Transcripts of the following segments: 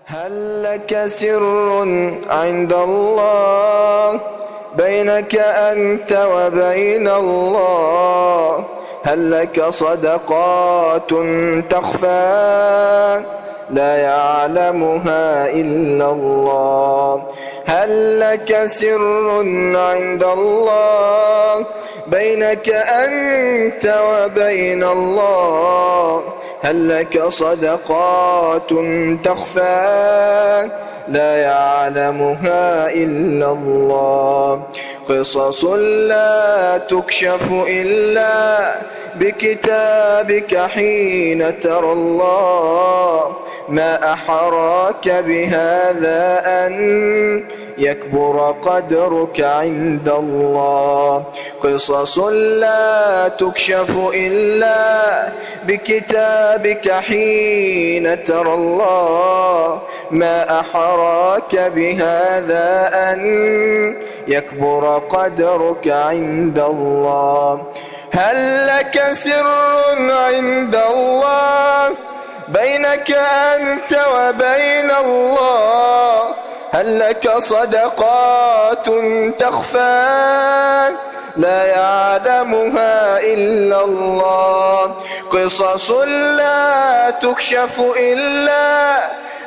هل لك سر عند الله بينك أنت وبين الله؟ هل لك صدقات تخفى لا يعلمها إلا الله؟ هل لك سر عند الله بينك أنت وبين الله؟ هل لك صدقات تخفى لا يعلمها إلا الله؟ قصص لا تكشف إلا بكتابك حين ترى الله. ما أحراك بهذا أن يكبر قدرك عند الله. قصص لا تكشف إلا بكتابك حين ترى الله. ما أحراك بهذا أن يكبر قدرك عند الله. هل لك سر عند الله بينك أنت وبين الله؟ هل لك صدقات تخفى لا يعلمها إلا الله؟ قصص لا تكشف إلا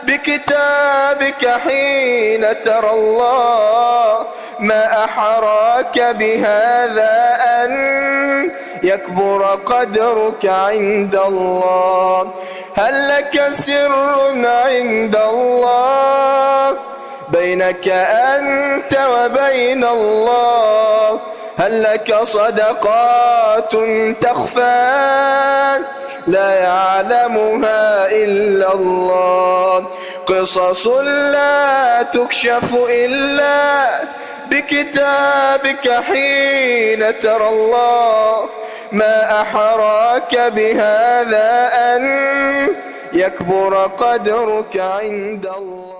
بكتابك حين ترى الله. ما أحراك بهذا أن يكبر قدرك عند الله. هل لك سر عند الله بينك أنت وبين الله؟ هل لك صدقات تخفى لا يعلمها إلا الله؟ قصص لا تكشف إلا بكتابك حين ترى الله. ما أحراك بهذا أن يكبر قدرك عند الله.